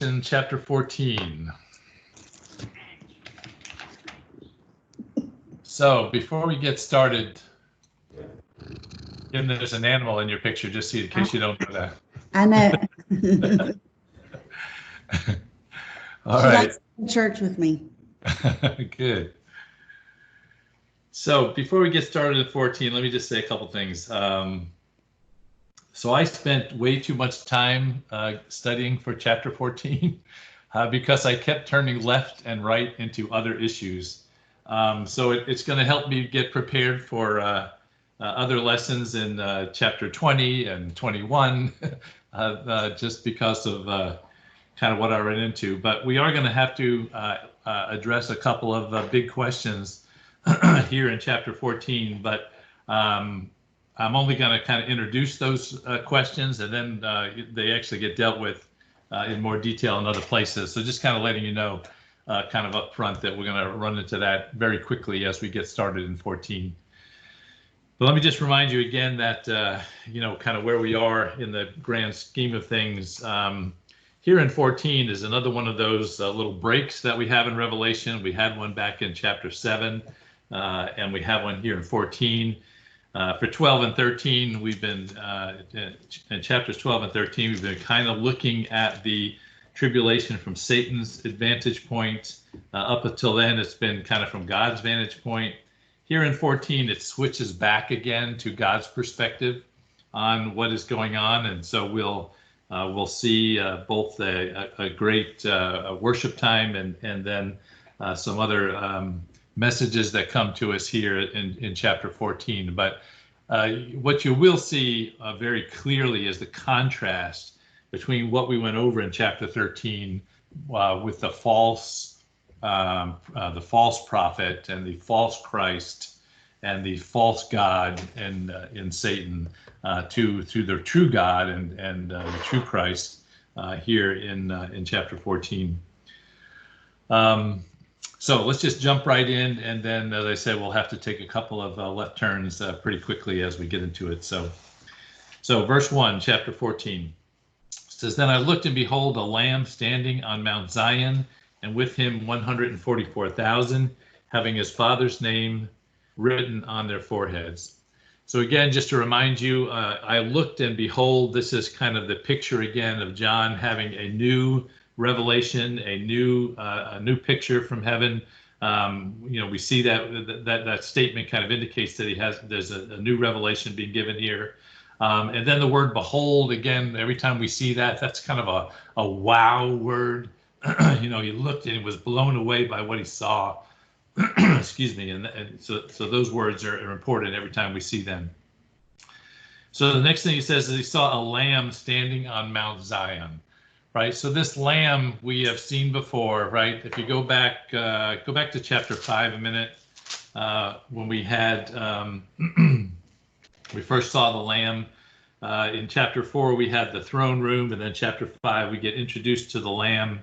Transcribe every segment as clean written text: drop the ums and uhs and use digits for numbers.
In chapter 14. So before we get started, Kim, there's an animal in your picture, just in case you don't know that. I know. All She right. likes to go to church with me. Good. So before we get started at 14, let me just say a couple things. So I spent way too much time studying for chapter 14 because I kept turning left and right into other issues. So it's going to help me get prepared for other lessons in chapter 20 and 21, just because of kind of what I ran into. But we are going to have to address a couple of big questions here in chapter 14. But I'm only going to kind of introduce those questions, and then they actually get dealt with in more detail in other places. So just kind of letting you know kind of up front that we're going to run into that very quickly as we get started in 14. But let me just remind you again that, kind of where we are in the grand scheme of things. Here in 14 is another one of those little breaks that we have in Revelation. We had one back in chapter 7, and we have one here in 14. For 12 and 13, we've been, in chapters 12 and 13, we've been kind of looking at the tribulation from Satan's vantage point. Up until then, it's been kind of from God's vantage point. Here in 14, it switches back again to God's perspective on what is going on. And so we'll see both a great worship time and then some other messages that come to us here in chapter 14. But what you will see very clearly is the contrast between what we went over in chapter 13 with the false prophet and the false Christ and the false God in Satan to the true God and the true Christ here in chapter 14. So let's just jump right in, and then, as I said, we'll have to take a couple of left turns pretty quickly as we get into it. So verse 1, chapter 14, says, "Then I looked, and behold, a lamb standing on Mount Zion, and with him 144,000, having his father's name written on their foreheads." So again, just to remind you, I looked, and behold, this is kind of the picture again of John having a new revelation, a new picture from heaven. We see that statement kind of indicates that there's a new revelation being given here. And then the word "behold," again, every time we see that, that's kind of a wow word. He looked and he was blown away by what he saw. Excuse me. And so those words are important every time we see them. So the next thing he says is he saw a lamb standing on Mount Zion. Right, so this lamb we have seen before, right? If you go back to chapter 5 a minute, when we had we first saw the lamb. In chapter 4 we had the throne room, and then chapter 5 we get introduced to the lamb.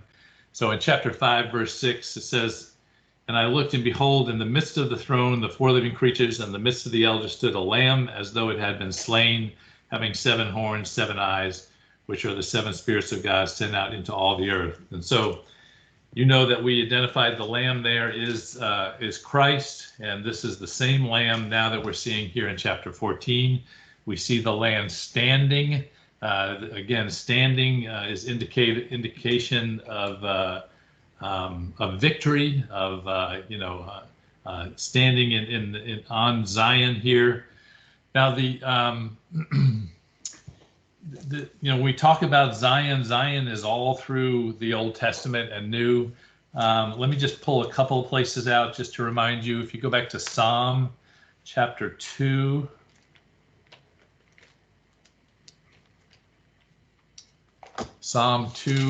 So in chapter 5 verse 6 it says, "And I looked, and behold, in the midst of the throne the 4 living creatures, and in the midst of the elders stood a lamb as though it had been slain, having 7 horns, 7 eyes, which are the 7 spirits of God sent out into all the earth." And so that we identified the lamb there is Christ, and this is the same lamb now that we're seeing here in chapter 14. We see the lamb standing. Again, standing is indication of victory, of standing on Zion here. Now when we talk about Zion is all through the Old Testament and New. Let me just pull a couple of places out just to remind you. If you go back to Psalm chapter 2. Psalm 2,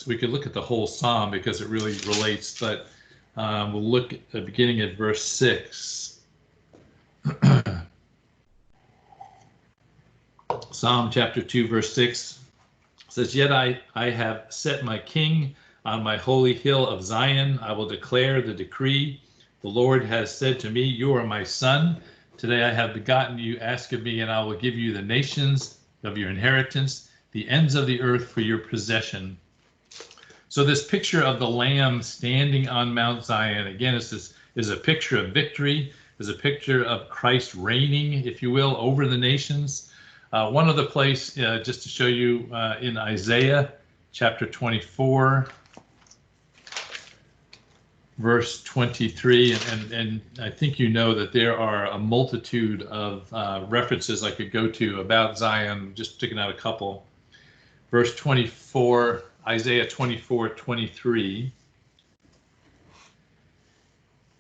we could look at the whole Psalm because it really relates, but we'll look at the beginning at verse 6. Psalm chapter 2, verse 6 says, "Yet I have set my king on my holy hill of Zion. I will declare the decree. The Lord has said to me, you are my son. Today I have begotten you. Ask of me, and I will give you the nations of your inheritance, the ends of the earth for your possession. So this picture of the Lamb standing on Mount Zion, again, is a picture of victory, is a picture of Christ reigning, if you will, over the nations. One other place, just to show you, in Isaiah chapter 24, verse 23, and I think you know that there are a multitude of references I could go to about Zion, just picking out a couple. Verse 24, Isaiah 24:23.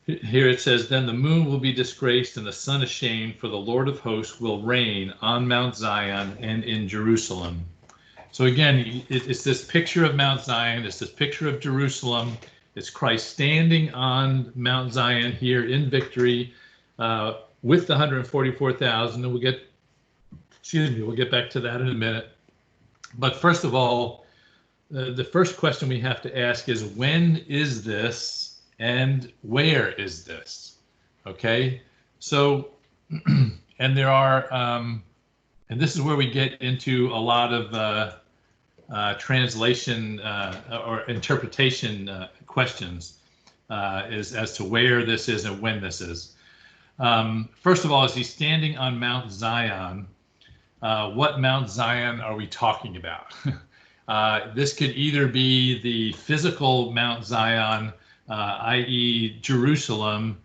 Here it says, "Then the moon will be disgraced and the sun ashamed, for the Lord of hosts will reign on Mount Zion and in Jerusalem." So again, it's this picture of Mount Zion, it's this picture of Jerusalem. It's Christ standing on Mount Zion here in victory with the 144,000, and we'll get back to that in a minute. But first of all, the first question we have to ask is, when is this and where is this? Okay, so, and there are, and this is where we get into a lot of translation or interpretation questions as to where this is and when this is. First of all, is he standing on Mount Zion? What Mount Zion are we talking about? This could either be the physical Mount Zion, i.e. Jerusalem,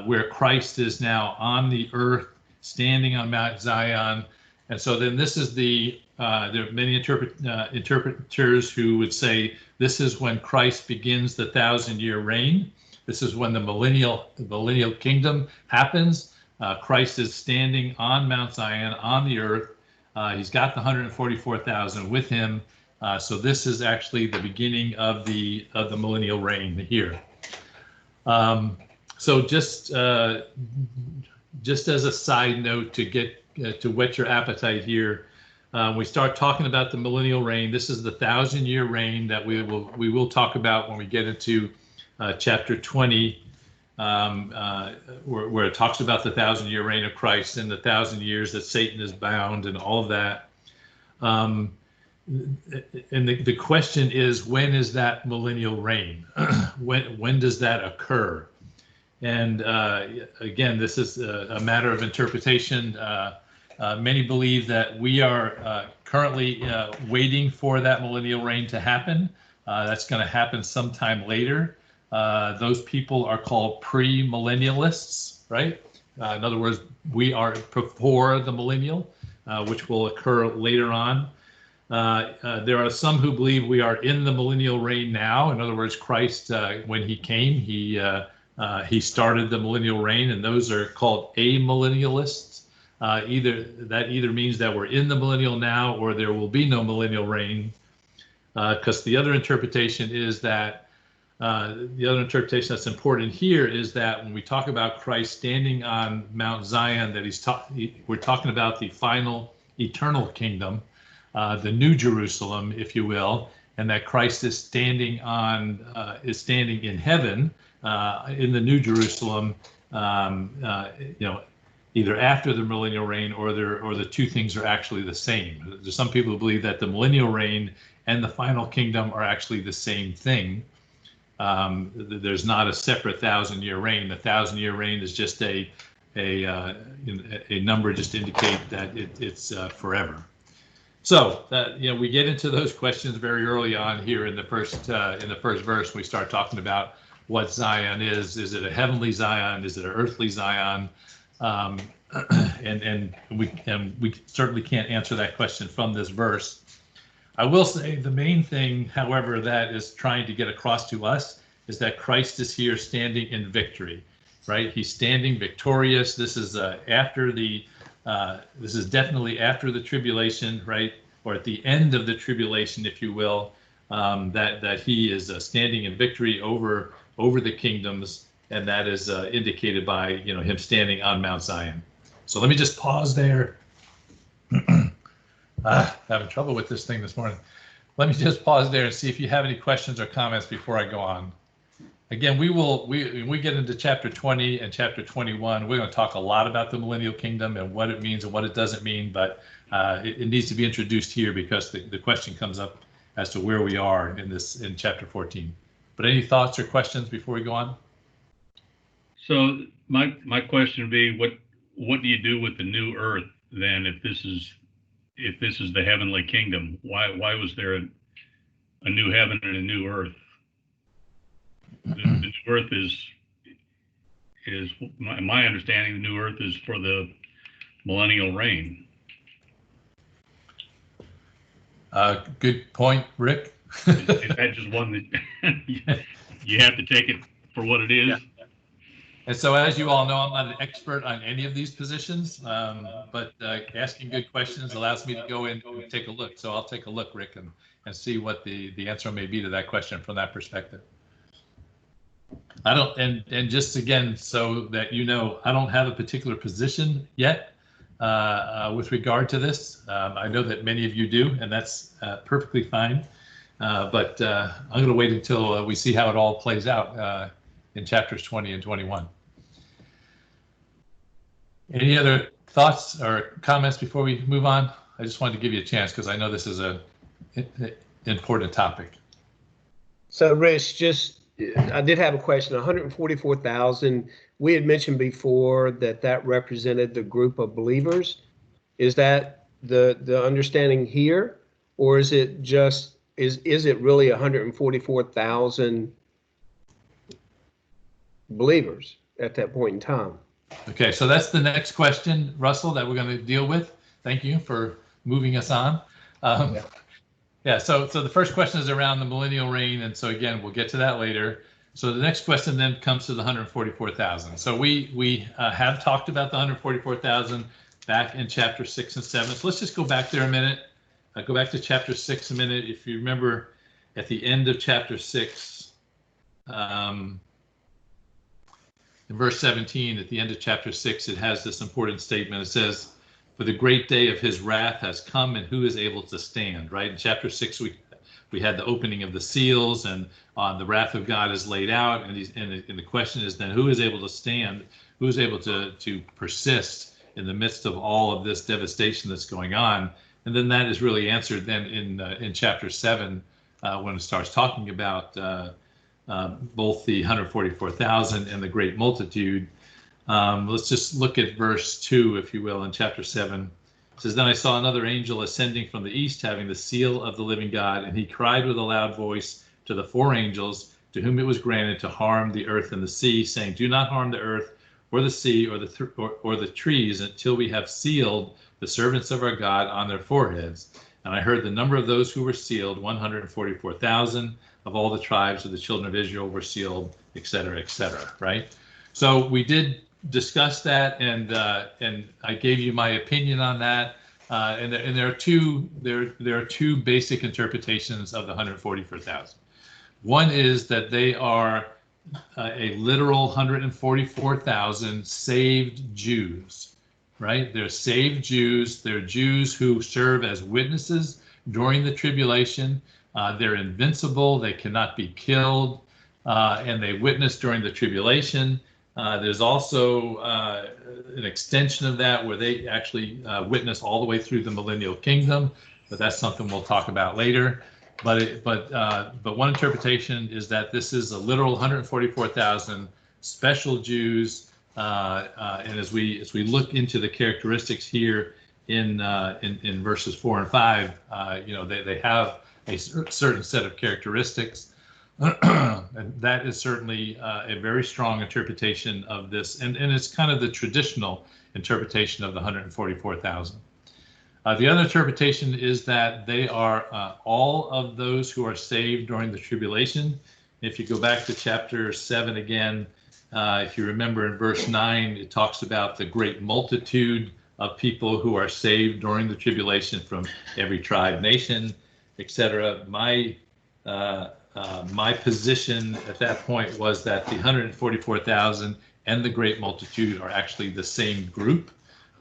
where Christ is now on the earth, standing on Mount Zion. And so then this is there are many interpreters who would say this is when Christ begins the 1,000-year reign. This is when the millennial kingdom happens. Christ is standing on Mount Zion on the earth. He's got the 144,000 with him. So this is actually the beginning of the millennial reign here. So just as a side note to get to whet your appetite here, we start talking about the millennial reign. This is the 1,000-year reign that we will talk about when we get into chapter 20, where it talks about the 1,000-year reign of Christ and the 1,000 years that Satan is bound and all of that. And the question is, when is that millennial reign? When does that occur? And again, this is a matter of interpretation. Many believe that we are currently waiting for that millennial reign to happen. That's going to happen sometime later. Those people are called premillennialists, right? In other words, we are before the millennial, which will occur later on. There are some who believe we are in the millennial reign now. In other words, Christ, when he came, he started the millennial reign, and those are called amillennialists. Either means that we're in the millennial now, or there will be no millennial reign. Because the other interpretation is that the other interpretation that's important here is that when we talk about Christ standing on Mount Zion, that we're talking about the final eternal kingdom, the New Jerusalem, if you will, and that Christ is standing in heaven in the New Jerusalem, either after the millennial reign or the two things are actually the same. There's some people who believe that the millennial reign and the final kingdom are actually the same thing. There's not a separate 1,000-year reign. The 1,000-year reign is just a number just to indicate that it's forever. So we get into those questions very early on here in the first verse. We start talking about what Zion is. Is it a heavenly Zion? Is it an earthly Zion? And we certainly can't answer that question from this verse. I will say the main thing, however, that is trying to get across to us is that Christ is here standing in victory, right? He's standing victorious. This is this is definitely after the tribulation, right? Or at the end of the tribulation, if you will, that he is standing in victory over the kingdoms, and that is indicated by him standing on Mount Zion. So let me just pause there. Having trouble with this thing this morning. Let me just pause there and see if you have any questions or comments before I go on. Again, when we get into chapter 20 and chapter 21, we're going to talk a lot about the millennial kingdom and what it means and what it doesn't mean, but it needs to be introduced here because the question comes up as to where we are in chapter 14. But any thoughts or questions before we go on? So my question would be, what do you do with the new earth then, if this is the heavenly kingdom? Why was there a new heaven and a new earth? The new earth is my understanding. The new earth is for the millennial reign. Good point, Rick. Is that just one that you have to take it for what it is? Yeah. And so, as you all know, I'm not an expert on any of these positions, but asking good questions allows me to go in and take a look. So I'll take a look, Rick, and see what the answer may be to that question from that perspective. I don't, and just again, so that you know, I don't have a particular position yet with regard to this. I know that many of you do, and that's perfectly fine. But I'm going to wait until we see how it all plays out in chapters 20 and 21. Any other thoughts or comments before we move on? I just wanted to give you a chance because I know this is an important topic. So, Rich, I did have a question. 144,000, we had mentioned before that represented the group of believers. Is that the understanding here, or is it just, is it really 144,000 believers at that point in time? Okay, so that's the next question, Russell, that we're going to deal with. Thank you for moving us on. Yeah, so the first question is around the millennial reign, and so again, we'll get to that later. So the next question then comes to the 144,000. So we have talked about the 144,000 back in chapter 6 and 7. So let's just go back there a minute. Go back to chapter 6 a minute. If you remember, at the end of chapter 6, in verse 17, at the end of chapter 6, it has this important statement. It says, "For the great day of his wrath has come, and who is able to stand?" Right? In chapter 6, we had the opening of the seals, and the wrath of God is laid out. And the question is then, who is able to stand? Who is able to persist in the midst of all of this devastation that's going on? And then that is really answered then in chapter 7 when it starts talking about both the 144,000 and the great multitude. Let's just look at verse 2, if you will, in chapter 7. It says, "Then I saw another angel ascending from the east, having the seal of the living God, and he cried with a loud voice to the 4 angels to whom it was granted to harm the earth and the sea, saying, 'Do not harm the earth or the sea or the trees until we have sealed the servants of our God on their foreheads.' And I heard the number of those who were sealed, 144,000 of all the tribes of the children of Israel were sealed," et cetera, right? So we did discuss that, and I gave you my opinion on that. And there are two basic interpretations of the 144,000. One is that they are a literal 144,000 saved Jews, right? They're saved Jews. They're Jews who serve as witnesses during the tribulation. They're invincible. They cannot be killed, and they witness during the tribulation. There's also an extension of that where they actually witness all the way through the millennial kingdom, but that's something we'll talk about later. But one interpretation is that this is a literal 144,000 special Jews, and as we look into the characteristics here in verses 4 and 5, they have a certain set of characteristics, and that is certainly a very strong interpretation of this, and it's kind of the traditional interpretation of the 144,000. The other interpretation is that they are all of those who are saved during the tribulation. If you go back to chapter 7 again, if you remember in verse 9, it talks about the great multitude of people who are saved during the tribulation from every tribe, nation, etc. My position at that point was that the 144,000 and the great multitude are actually the same group,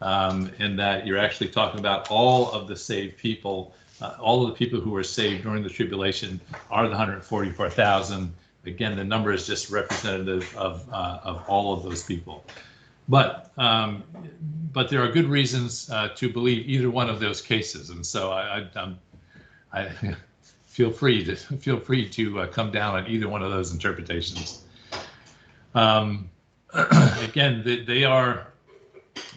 and that you're actually talking about all of the saved people, all of the people who were saved during the tribulation are the 144,000. Again, the number is just representative of all of those people. But there are good reasons to believe either one of those cases, and so feel free to come down on either one of those interpretations. Again, they are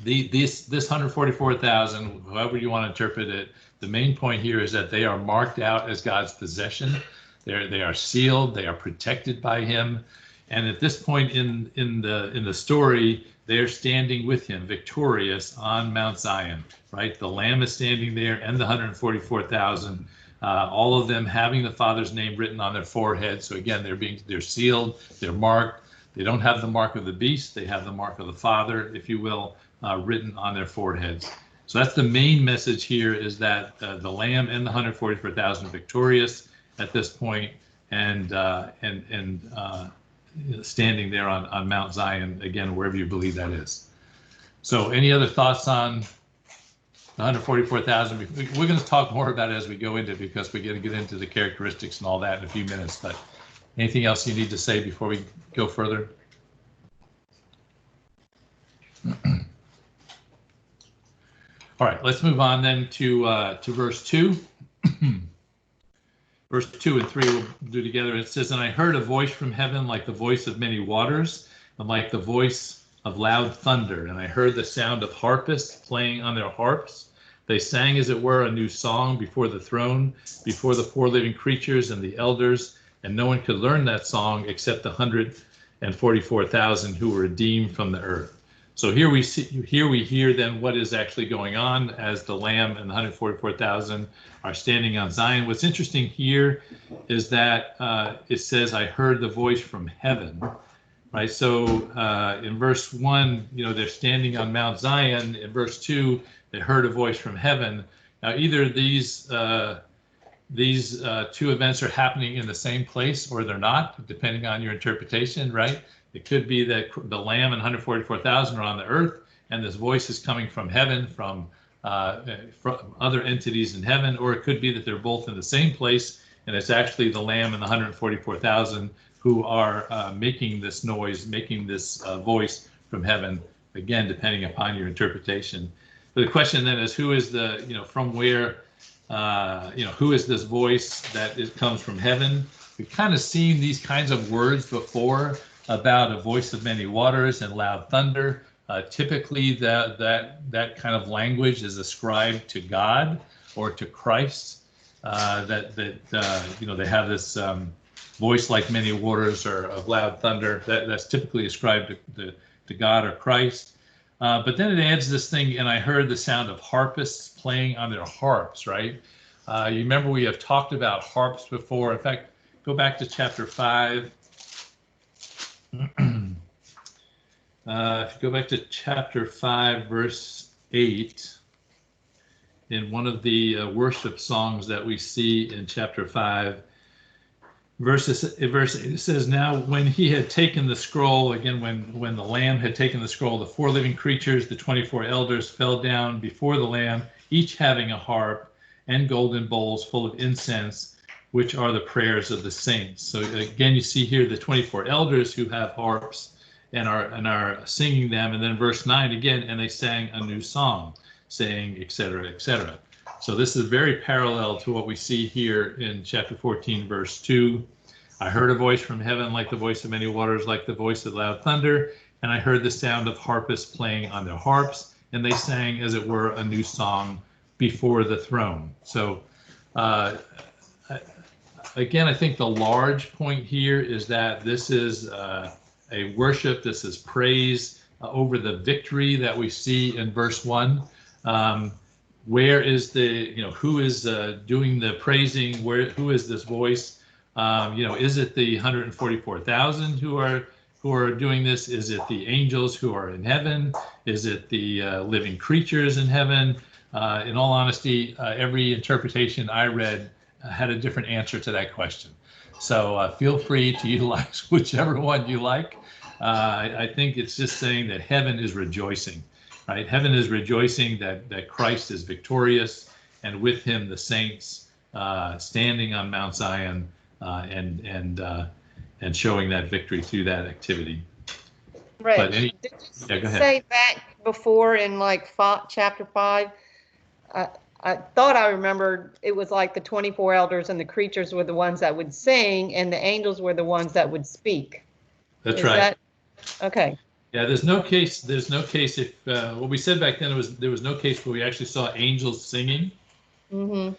this 144,000, however you want to interpret it. The main point here is that they are marked out as God's possession. They are sealed. They are protected by Him. And at this point in the story, they are standing with Him, victorious on Mount Zion. Right, the Lamb is standing there, and the 144,000. All of them having the Father's name written on their forehead. So again, they're sealed. They're marked. They don't have the mark of the beast. They have the mark of the Father, if you will, written on their foreheads. So that's the main message here, is that the Lamb and the 144,000 are victorious at this point, and standing there on Mount Zion, again, wherever you believe that is. So any other thoughts on the 144,000? We're going to talk more about it as we go into it, because we're going to get into the characteristics and all that in a few minutes. But anything else you need to say before we go further? All right, let's move on then to verse 2. Verse 2 and 3 we'll do together. It says, "And I heard a voice from heaven like the voice of many waters, and like the voice of loud thunder. And I heard the sound of harpists playing on their harps. They sang, as it were, a new song before the throne, before the four living creatures and the elders. And no one could learn that song except the 144,000 who were redeemed from the earth." So here we hear then what is actually going on as the Lamb and the 144,000 are standing on Zion. What's interesting here is that it says, "I heard the voice from heaven." Right. So in verse 1, they're standing on Mount Zion. In verse 2, they heard a voice from heaven. Now, either these two events are happening in the same place, or they're not, depending on your interpretation, right? It could be that the Lamb and 144,000 are on the earth, and this voice is coming from heaven, from other entities in heaven, or it could be that they're both in the same place, and it's actually the Lamb and the 144,000 who are making this noise, making this voice from heaven, again, depending upon your interpretation. But the question then is, who is from where, who is this voice that comes from heaven? We've kind of seen these kinds of words before about a voice of many waters and loud thunder. Typically, that kind of language is ascribed to God or to Christ. They have this voice like many waters or of loud thunder. That's typically ascribed to God or Christ. But then it adds this thing, "And I heard the sound of harpists playing on their harps," right? You remember we have talked about harps before. In fact, go back to chapter 5. If you go back to chapter 5, verse 8, in one of the worship songs that we see in chapter 5, verse 8, it says, "Now when he had taken the scroll," again, when the Lamb had taken the scroll, "the four living creatures, the 24 elders, fell down before the Lamb, each having a harp and golden bowls full of incense, which are the prayers of the saints." So again, you see here the 24 elders who have harps and are singing them. And then verse 9 again, "And they sang a new song, saying, etc., etc." So this is very parallel to what we see here in chapter 14, verse 2. "I heard a voice from heaven like the voice of many waters, like the voice of loud thunder. And I heard the sound of harpists playing on their harps, and they sang, as it were, a new song before the throne." So again, I think the large point here is that this is a worship, this is praise over the victory that we see in verse 1. Where is who is doing the praising? Who is this voice? Is it the 144,000 who are doing this? Is it the angels who are in heaven? Is it the living creatures in heaven? In all honesty, every interpretation I read had a different answer to that question. So feel free to utilize whichever one you like. I think it's just saying that heaven is rejoicing, right? Heaven is rejoicing that Christ is victorious, and with him the saints standing on Mount Zion and showing that victory through that activity. Rich, But did you go ahead. say back before in chapter 5? I thought I remembered it was like the 24 elders and the creatures were the ones that would sing and the angels were the ones that would speak. That's Is right. Okay. Yeah, there's no case if what we said back then was there was no case where we actually saw angels singing. Mm-hmm.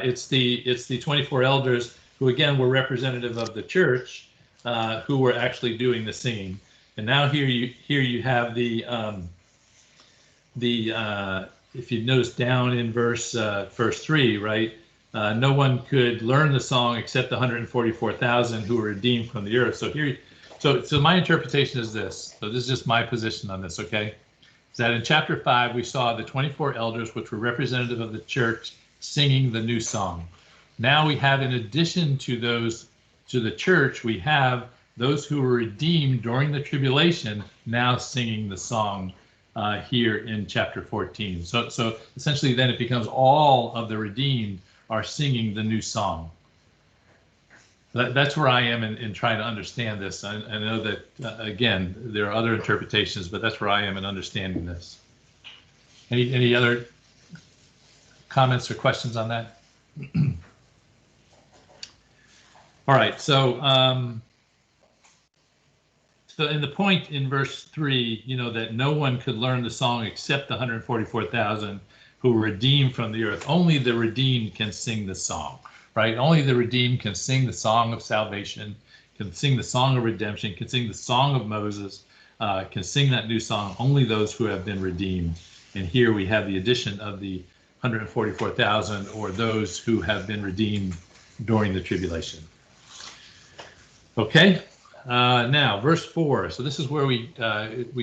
It's the 24 elders who again were representative of the church who were actually doing the singing. And now here you have the if you notice down in verse 3, right? No one could learn the song except the 144,000 who were redeemed from the earth. So here, so my interpretation is this. So this is just my position on this, okay? Is that in chapter 5 we saw the 24 elders, which were representative of the church, singing the new song. Now we have, in addition to those, to the church, we have those who were redeemed during the tribulation now singing the song here in chapter 14. So essentially then it becomes all of the redeemed are singing the new song. That's where I am in trying to understand this. I know that, again, there are other interpretations, but that's where I am in understanding this. Any other comments or questions on that? All right, so in the point in verse 3, you know, that no one could learn the song except the 144,000 who were redeemed from the earth. Only the redeemed can sing the song, right? Only the redeemed can sing the song of salvation, can sing the song of redemption, can sing the song of Moses, can sing that new song. Only those who have been redeemed. And here we have the addition of the 144,000, or those who have been redeemed during the tribulation. Okay, now verse 4. So this is where we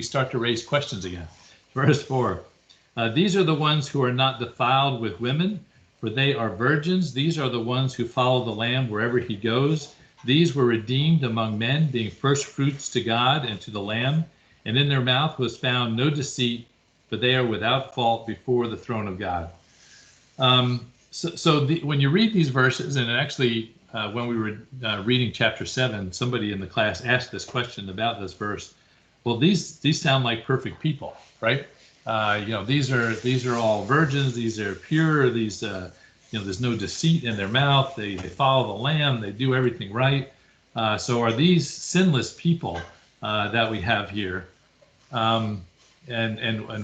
start to raise questions again. Verse 4. These are the ones who are not defiled with women, for they are virgins. These are the ones who follow the Lamb wherever he goes. These were redeemed among men, being first fruits to God and to the Lamb. And in their mouth was found no deceit, but they are without fault before the throne of God. When you read these verses, and actually when we were reading chapter 7, somebody in the class asked this question about this verse. Well, these sound like perfect people, right? You know, these are all virgins. These are pure. These, you know, there's no deceit in their mouth. They follow the Lamb. They do everything right. So are these sinless people that we have here? And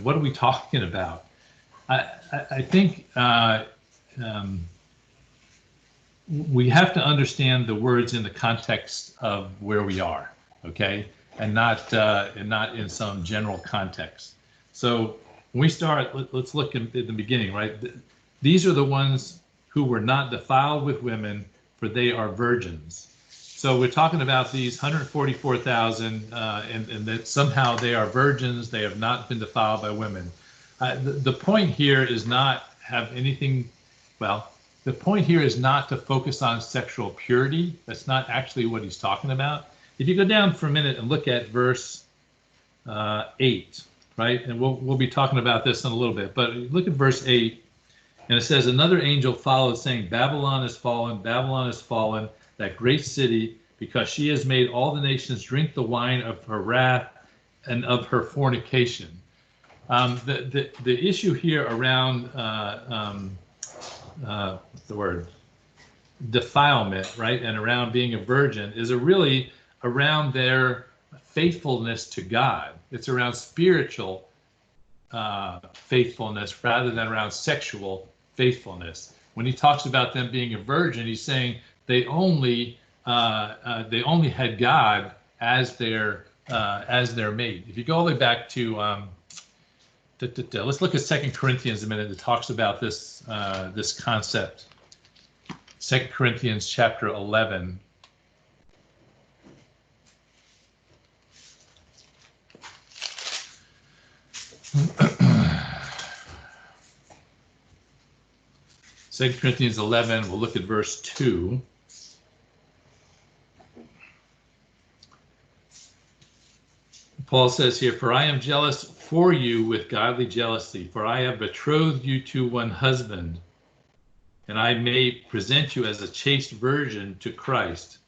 what are we talking about? I think we have to understand the words in the context of where we are, okay, and not in some general context. So when we start, let's look at the beginning, right? These are the ones who were not defiled with women, for they are virgins. So we're talking about these 144,000, and that somehow they are virgins. They have not been defiled by women. The point here is not have anything, well, the point here is not to focus on sexual purity. That's not actually what he's talking about. If you go down for a minute and look at verse 8, right? And we'll be talking about this in a little bit, but look at verse 8, and it says, another angel followed, saying, Babylon is fallen, that great city, because she has made all the nations drink the wine of her wrath and of her fornication. The issue here around what's the word? Defilement, right? And around being a virgin is really around their faithfulness to God. It's around spiritual faithfulness rather than around sexual faithfulness. When he talks about them being a virgin, he's saying they only had God as their mate. If you go all the way back to let's look at 2 Corinthians a minute. It talks about this this concept. 2 Corinthians chapter 11. Second Corinthians 11, we'll look at verse 2. Paul says here, for I am jealous for you with godly jealousy, for I have betrothed you to one husband, and I may present you as a chaste virgin to Christ.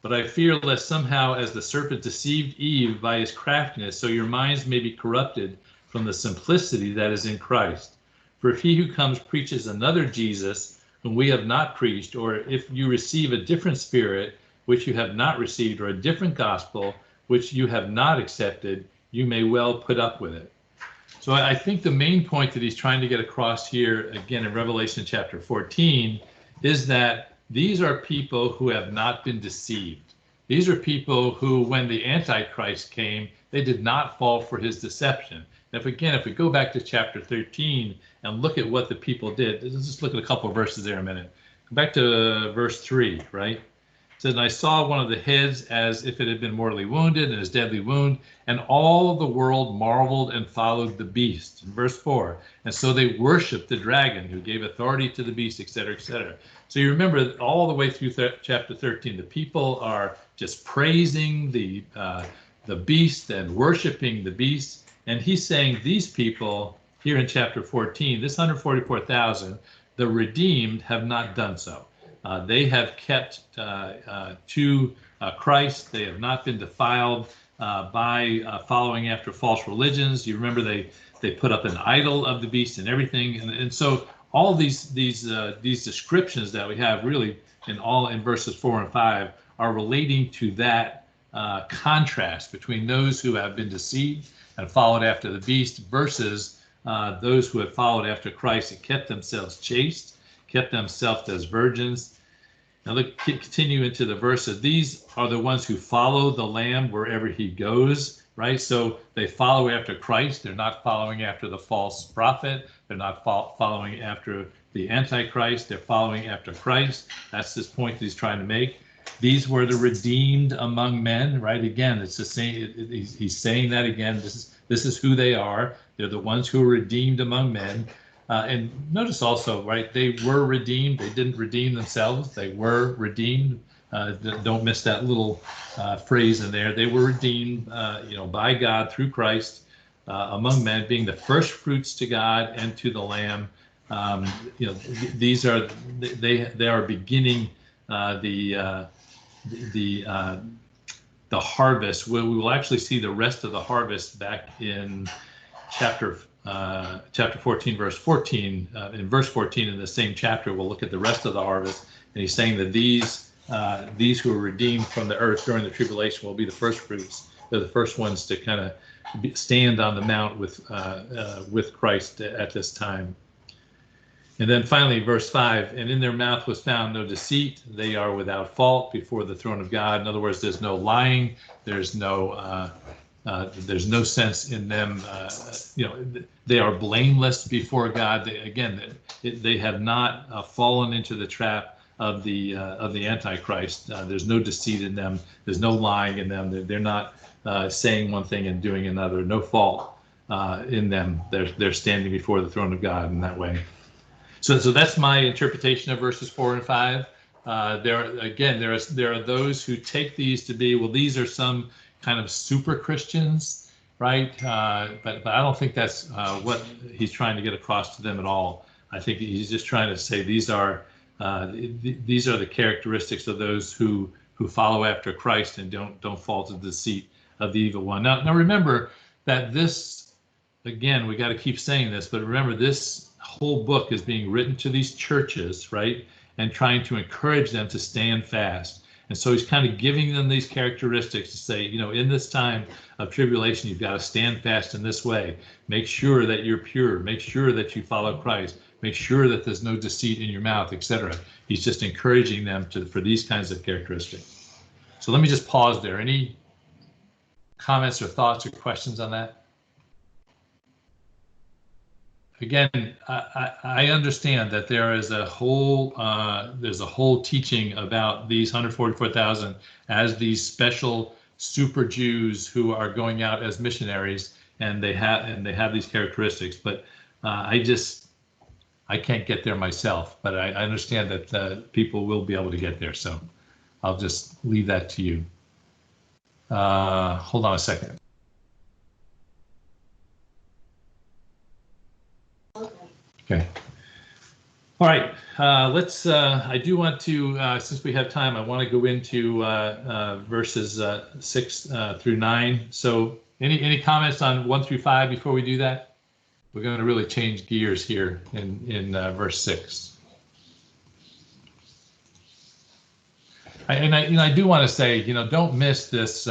But I fear lest somehow, as the serpent deceived Eve by his craftiness, so your minds may be corrupted from the simplicity that is in Christ. For if he who comes preaches another Jesus, whom we have not preached, or if you receive a different spirit, which you have not received, or a different gospel, which you have not accepted, you may well put up with it. So I think the main point that he's trying to get across here, again, in Revelation chapter 14, is that these are people who have not been deceived. These are people who, when the Antichrist came, they did not fall for his deception. If we go back to chapter 13 and look at what the people did, let's just look at a couple of verses there a minute. Go back to verse 3, right? It says, and I saw one of the heads as if it had been mortally wounded, and his deadly wound, and all the world marveled and followed the beast. In verse 4, and so they worshiped the dragon who gave authority to the beast, etc., etc. So you remember all the way through chapter 13, the people are just praising the beast and worshiping the beast. And he's saying these people here in chapter 14, this 144,000, the redeemed have not done so. They have kept to Christ. They have not been defiled by following after false religions. You remember they put up an idol of the beast and everything. And so all these descriptions that we have really in verses 4 and 5 are relating to that contrast between those who have been deceived and followed after the beast versus those who have followed after Christ and kept themselves chaste, kept themselves as virgins. Now look, continue into the verses. These are the ones who follow the Lamb wherever he goes, right? So they follow after Christ. They're not following after the false prophet. They're not following after the Antichrist. They're following after Christ. That's this point that he's trying to make. These were the redeemed among men, right? Again, it's the same. He's saying that again. This is who they are. They're the ones who are redeemed among men. And notice also, right? They were redeemed. They didn't redeem themselves. They were redeemed. Don't miss that little phrase in there. They were redeemed, by God through Christ among men, being the first fruits to God and to the Lamb. These are they are beginning the harvest. We will actually see the rest of the harvest back in chapter 14, verse 14. In verse 14 in the same chapter, we'll look at the rest of the harvest, and he's saying that these who are redeemed from the earth during the tribulation will be the first fruits. They're the first ones to kind of stand on the mount with Christ at this time. And then finally, verse 5, and in their mouth was found no deceit. They are without fault before the throne of God. In other words, there's no lying. There's no sense in them. They are blameless before God. They have not fallen into the trap of the Antichrist. There's no deceit in them. There's no lying in them. They're not saying one thing and doing another. No fault in them. They're standing before the throne of God in that way. So that's my interpretation of verses 4 and 5. There are those who take these to be, well, these are some kind of super Christians, right? But I don't think that's what he's trying to get across to them at all. I think he's just trying to say these are the characteristics of those who follow after Christ and don't fall to the deceit of the evil one. Now remember that this, again, we got to keep saying this, but remember this whole book is being written to these churches, right? And trying to encourage them to stand fast. And so he's kind of giving them these characteristics to say, in this time of tribulation, you've got to stand fast in this way. Make sure that you're pure. Make sure that you follow Christ. Make sure that there's no deceit in your mouth, etc. He's just encouraging them for these kinds of characteristics. So let me just pause there. Any comments or thoughts or questions on that? Again, I understand that there is a whole teaching about these 144,000 as these special super Jews who are going out as missionaries, and they have these characteristics. But I can't get there myself. But I understand that people will be able to get there. So I'll just leave that to you. Hold on a second. Okay. All right. Let's. I do want to, since we have time, I want to go into verses 6 through 9. So, any comments on 1 through 5 before we do that? we're going to really change gears here in verse 6. I do want to say, don't miss this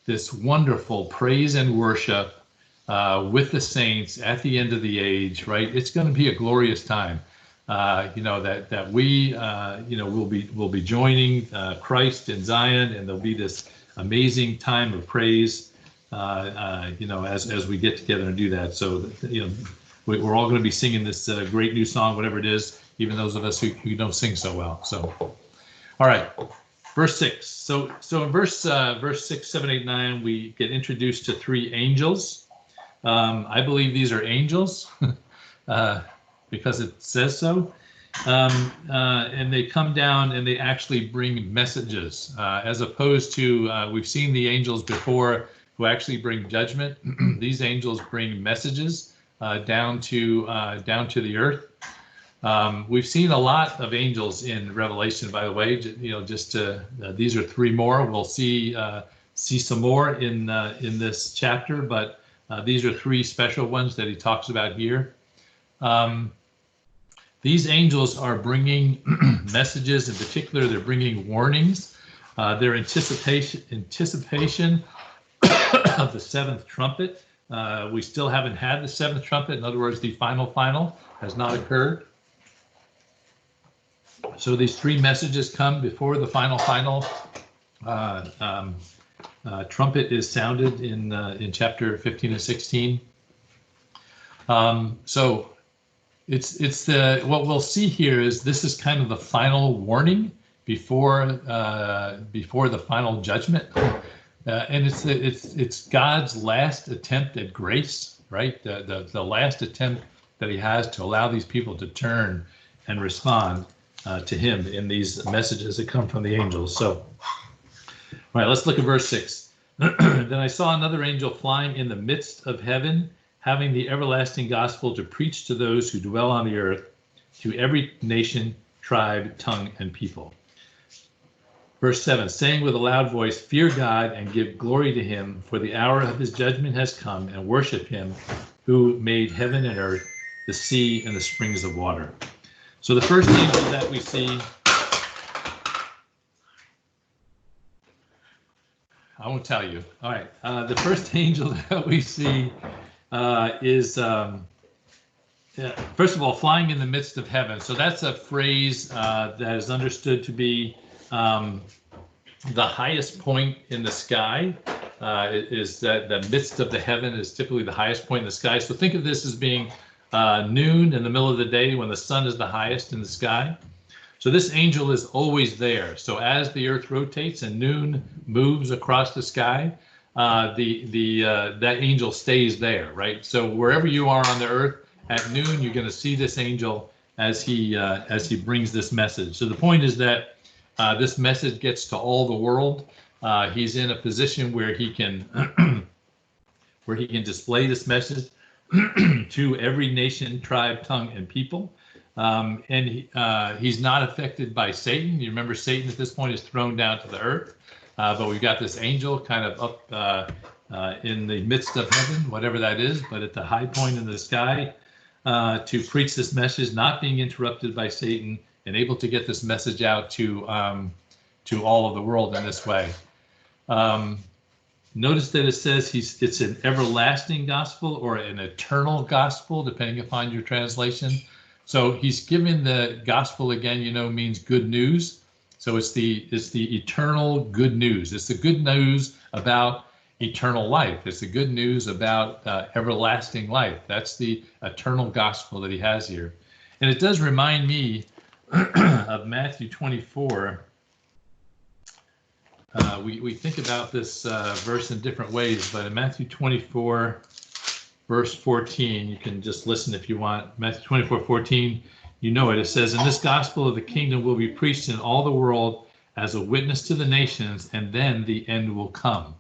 this wonderful praise and worship with the saints at the end of the age, right? It's going to be a glorious time. That we will be joining Christ in Zion, and there'll be this amazing time of praise. As we get together and do that. So we're all going to be singing this great new song, whatever it is, even those of us who don't sing so well. So, all right, verse 6. So in verse 6, 7, 8, 9, we get introduced to 3 angels. I believe these are angels because it says so. And they come down and they actually bring messages, as opposed to we've seen the angels before who actually bring judgment. These angels bring messages down to the earth. We've seen a lot of angels in Revelation, by the way. These are 3 more. We'll see some more in this chapter, but these are 3 special ones that he talks about here. These angels are bringing messages. In particular, they're bringing warnings. Their anticipation of the 7th trumpet. We still haven't had the 7th trumpet. In other words, the final has not occurred. So these 3 messages come before the final trumpet is sounded in chapter 15 and 16. So it's what we'll see here is this is kind of the final warning before the final judgment. And it's God's last attempt at grace, right? The last attempt that he has to allow these people to turn and respond to him in these messages that come from the angels. So, all right, let's look at verse 6. Then I saw another angel flying in the midst of heaven, having the everlasting gospel to preach to those who dwell on the earth, to every nation, tribe, tongue, and people. Verse 7, saying with a loud voice, fear God and give glory to him, for the hour of his judgment has come, and worship him who made heaven and earth, the sea, and the springs of water. So the first angel that we see, I won't tell you. All right, the first angel that we see is, first of all, flying in the midst of heaven. So that's a phrase that is understood to be the highest point in the sky. Is that the midst of the heaven is typically the highest point in the sky. So think of this as being noon in the middle of the day when the sun is the highest in the sky. So this angel is always there. So as the earth rotates and noon moves across the sky, that angel stays there, right? So wherever you are on the earth at noon, you're going to see this angel as he brings this message. So the point is that this message gets to all the world. He's in a position where he can display this message to every nation, tribe, tongue, and people. He's not affected by Satan. You remember Satan at this point is thrown down to the earth, but we've got this angel kind of up in the midst of heaven, whatever that is, but at the high point in the sky to preach this message, not being interrupted by Satan, and able to get this message out to all of the world in this way. Notice that it says it's an everlasting gospel or an eternal gospel, depending upon your translation. So he's given the gospel again, means good news. So it's the eternal good news. It's the good news about eternal life. It's the good news about everlasting life. That's the eternal gospel that he has here. And it does remind me of Matthew 24. We think about this verse in different ways, but in Matthew 24, verse 14, you can just listen if you want. Matthew 24, 14, it says, and this gospel of the kingdom will be preached in all the world as a witness to the nations, and then the end will come.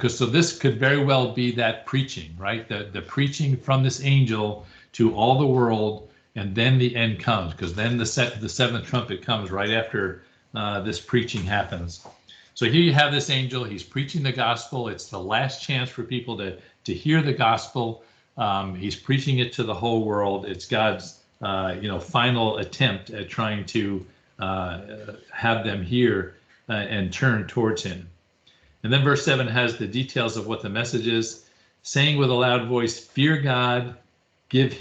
So this could very well be that preaching, right? The preaching from this angel to all the world, and then the end comes, because then the 7th trumpet comes right after this preaching happens. So here you have this angel. He's preaching the gospel. It's the last chance for people to hear the gospel. He's preaching it to the whole world. It's God's final attempt at trying to have them hear and turn towards him. And then verse 7 has the details of what the message is, saying with a loud voice, "Fear God, give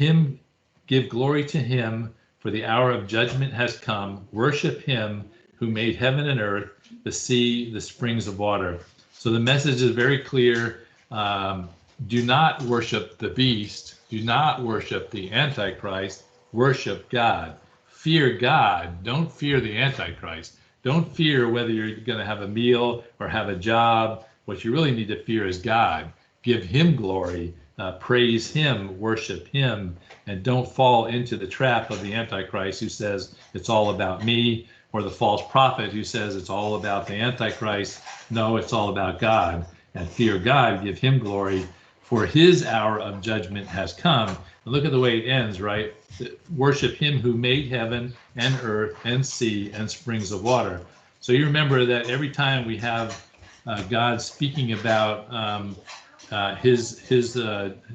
glory to him, for the hour of judgment has come. Worship him who made heaven and earth, the sea, the springs of water." So the message is very clear. Do not worship the beast. Do not worship the Antichrist. Worship God. Fear God. Don't fear the Antichrist. Don't fear whether you're going to have a meal or have a job. What you really need to fear is God. Give him glory. Praise him. Worship him. And don't fall into the trap of the Antichrist who says it's all about me, or the false prophet who says it's all about the Antichrist. No, it's all about God. And fear God. Give him glory. For his hour of judgment has come. And look at the way it ends, right? Worship him who made heaven and earth and sea and springs of water. So you remember that every time we have God speaking about his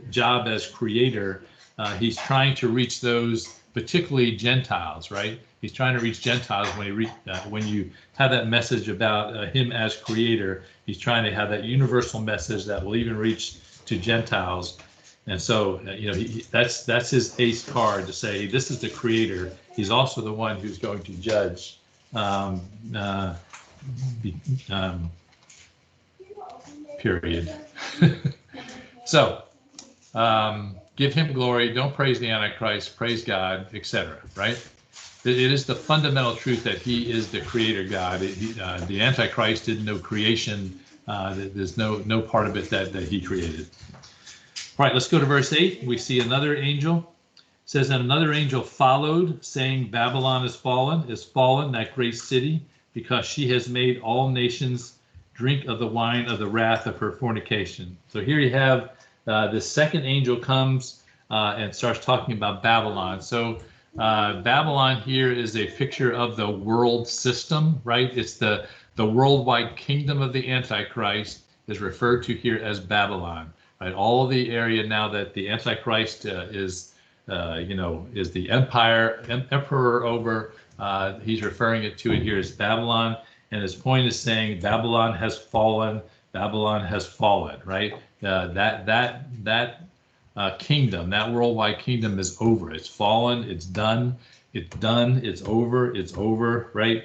job as creator, he's trying to reach those, particularly Gentiles, right? He's trying to reach Gentiles when you have that message about him as creator. He's trying to have that universal message that will even reach to Gentiles. And so, that's his ace card to say, this is the creator. He's also the one who's going to judge. Period. So, give him glory. Don't praise the Antichrist. Praise God, etc. Right? It is the fundamental truth that he is the creator God. The Antichrist did no creation. There's no part of it that he created. All right, let's go to verse 8. We see another angel. It says, "And another angel followed, saying, Babylon is fallen, that great city, because she has made all nations drink of the wine of the wrath of her fornication." So here you have the second angel comes and starts talking about Babylon. So Babylon here is a picture of the world system, right? It's the worldwide kingdom of the Antichrist is referred to here as Babylon. Right, all of the area now that the Antichrist is the emperor over, he's referring to it here as Babylon, and his point is saying Babylon has fallen. Babylon has fallen. Right, that kingdom, that worldwide kingdom is over. It's fallen. It's done. It's done. It's over. It's over. Right,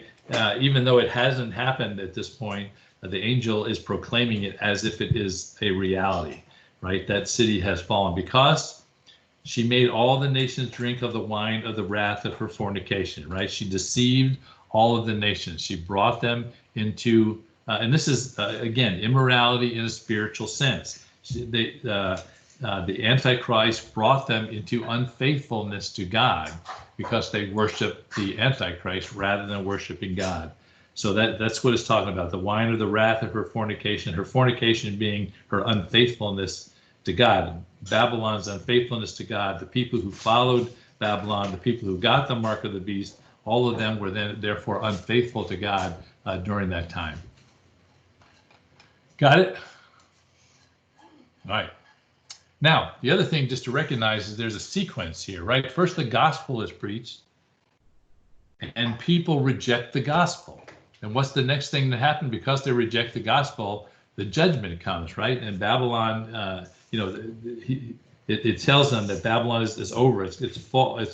even though it hasn't happened at this point, the angel is proclaiming it as if it is a reality. Right, that city has fallen because she made all the nations drink of the wine of the wrath of her fornication. Right, she deceived all of the nations. She brought them into, and this is again immorality in a spiritual sense. The Antichrist brought them into unfaithfulness to God because they worshiped the Antichrist rather than worshiping God. So that's what it's talking about, the wine of the wrath of her fornication being her unfaithfulness to God. Babylon's unfaithfulness to God, the people who followed Babylon, the people who got the mark of the beast, all of them were then therefore unfaithful to God during that time. Got it? All right. Now, the other thing just to recognize is there's a sequence here, right? First, the gospel is preached, and people reject the gospel. And what's the next thing to happen? Because they reject the gospel, the judgment comes, right? And Babylon, it tells them that Babylon is over. It's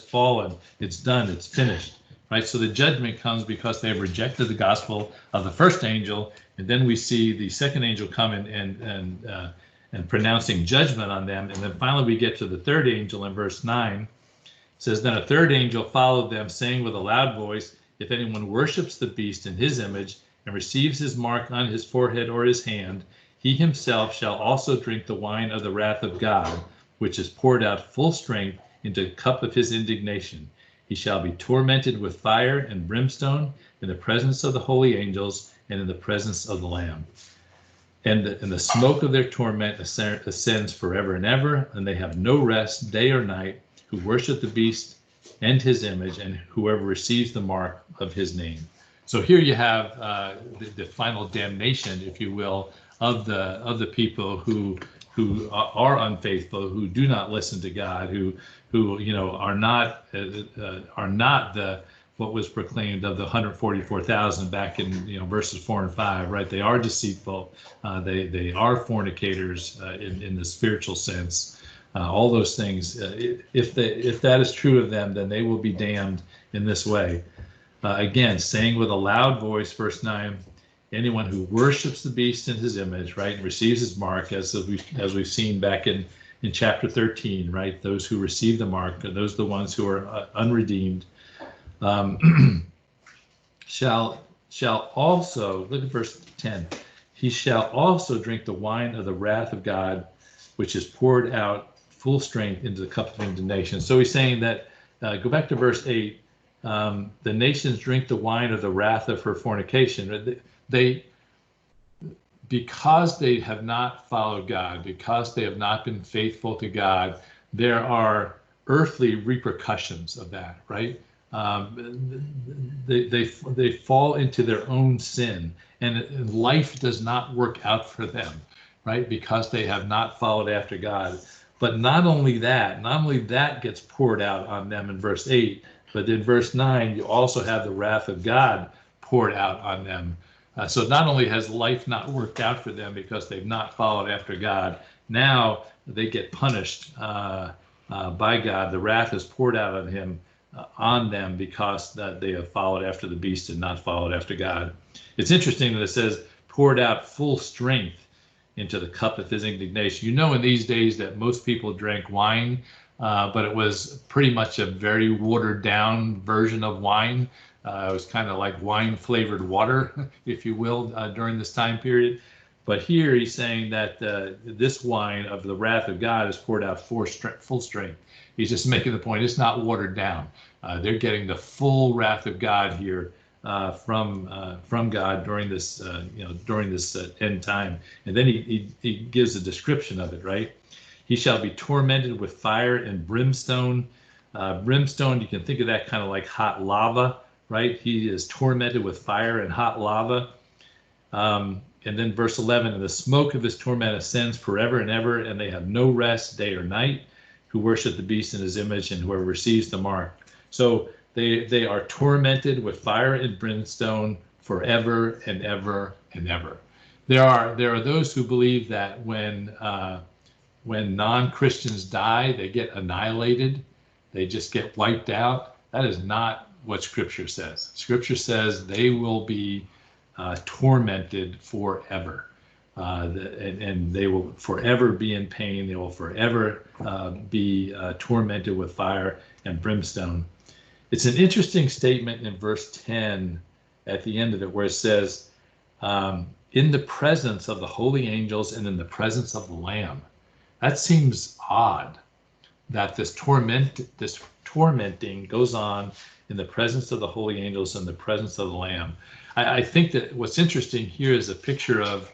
fallen. It's done. It's finished, right? So the judgment comes because they have rejected the gospel of the first angel, and then we see the second angel come and pronouncing judgment on them, and then finally we get to the third angel in verse 9. It says, "Then a third angel followed them, saying with a loud voice, if anyone worships the beast in his image and receives his mark on his forehead or his hand, he himself shall also drink the wine of the wrath of God, which is poured out full strength into the cup of his indignation. He shall be tormented with fire and brimstone in the presence of the holy angels and in the presence of the Lamb. And the smoke of their torment ascends forever and ever, and they have no rest day or night, who worship the beast and his image, and whoever receives the mark of his name." So here you have the final damnation, if you will, of the people who who are unfaithful, who do not listen to God, who are not the what was proclaimed of the 144,000 back in verses 4 and 5, right? They are deceitful, they are fornicators in the spiritual sense. All those things. If that is true of them, then they will be damned in this way. Again, saying with a loud voice, verse 9, anyone who worships the beast in his image, right, and receives his mark, as we've seen back in chapter 13, right? Those who receive the mark, those are the ones who are unredeemed. Shall also, look at verse 10, he shall also drink the wine of the wrath of God, which is poured out full strength into the cup of indignation. So he's saying that, go back to verse 8, the nations drink the wine of the wrath of her fornication. Because they have not followed God, because they have not been faithful to God, there are earthly repercussions of that, right? They fall into their own sin, and life does not work out for them, right? Because they have not followed after God. But not only that gets poured out on them in verse 8, but in verse 9, you also have the wrath of God poured out on them. So not only has life not worked out for them because they've not followed after God, now they get punished by God. The wrath is poured out on them because that they have followed after the beast and not followed after God. It's interesting that it says poured out full strength into the cup of his indignation. In these days that most people drank wine, but it was pretty much a very watered down version of wine. It was kind of like wine flavored water, if you will, during this time period. But here he's saying that this wine of the wrath of God is poured out full strength. He's just making the point, it's not watered down. They're getting the full wrath of God here from God during this end time. And then he gives a description of it, right? He shall be tormented with fire and brimstone. Brimstone, you can think of that kind of like hot lava, right? He is tormented with fire and hot lava. And then verse 11, and the smoke of his torment ascends forever and ever, and they have no rest day or night, who worship the beast in his image and whoever receives the mark. So they are tormented with fire and brimstone forever and ever and ever. There are those who believe that when non-Christians die, they get annihilated, they just get wiped out. That is not what Scripture says. Scripture says they will be tormented forever. And they will forever be in pain. They will forever be tormented with fire and brimstone. It's an interesting statement in verse 10 at the end of it, where it says, in the presence of the holy angels and in the presence of the Lamb. That seems odd that this tormenting goes on in the presence of the holy angels and the presence of the Lamb. I think that what's interesting here is a picture of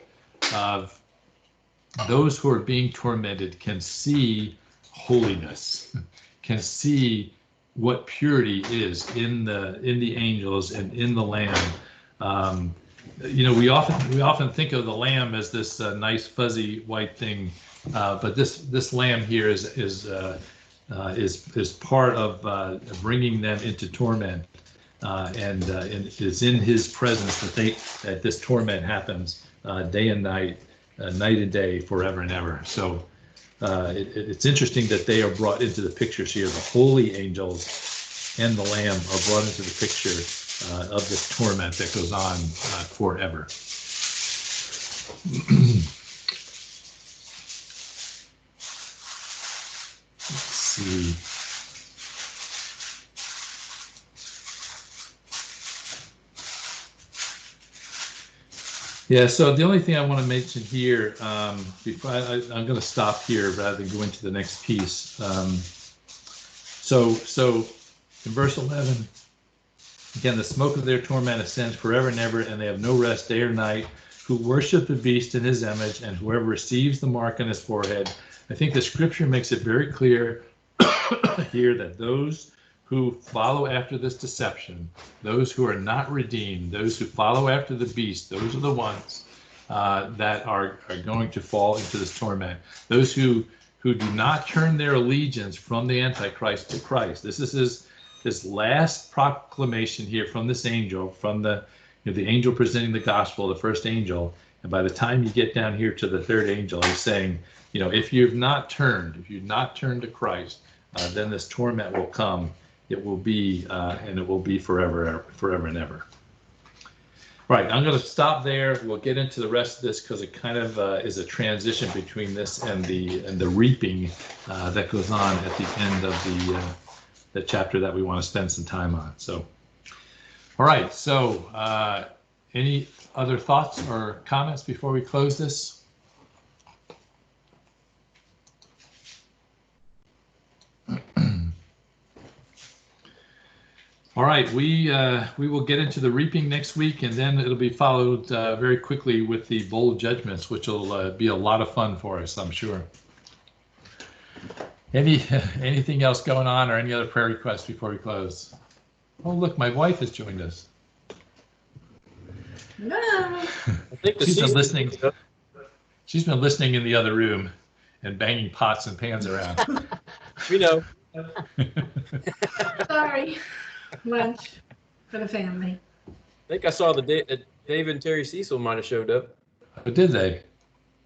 those who are being tormented can see holiness, can see what purity is in the angels and in the Lamb. We often think of the Lamb as this nice fuzzy white thing, but this Lamb here is part of bringing them into torment, and it is in His presence that this torment happens day and night, night and day, forever and ever. So it's interesting that they are brought into the pictures here. The holy angels and the Lamb are brought into the picture of this torment that goes on forever. Let's see. Yeah, so the only thing I want to mention here, before I'm going to stop here rather than go into the next piece. So in verse 11, again, the smoke of their torment ascends forever and ever, and they have no rest day or night, who worship the beast in his image, and whoever receives the mark on his forehead. I think the scripture makes it very clear here that those who follow after this deception, those who are not redeemed, those who follow after the beast, those are the ones that are going to fall into this torment. Those who do not turn their allegiance from the Antichrist to Christ. This is his last proclamation here from this angel, from the angel presenting the gospel, the first angel. And by the time you get down here to the third angel, he's saying, if you've not turned to Christ, then this torment will come. It will be, and it will be forever and ever. Right, I'm going to stop there. We'll get into the rest of this because it kind of is a transition between this and the reaping that goes on at the end of the chapter that we want to spend some time on. So, all right. So, any other thoughts or comments before we close this? All right, we will get into the reaping next week, and then it'll be followed very quickly with the bowl judgments, which will be a lot of fun for us, I'm sure. Anything else going on, or any other prayer requests before we close? Oh, look, my wife has joined us. No. I think She's been listening. She's been listening in the other room and banging pots and pans around. we know. Sorry. Lunch for the family. I think I saw Dave and Terry Cecil might have showed up. Oh, did they?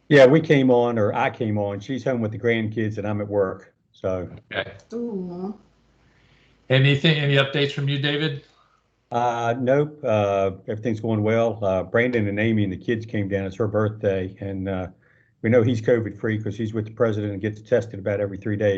Yeah, we came on, or I came on. She's home with the grandkids, and I'm at work. So. Okay. Ooh. Any updates from you, David? Nope. Everything's going well. Brandon and Amy and the kids came down. It's her birthday, and we know he's COVID free because he's with the president and gets tested about every 3 days.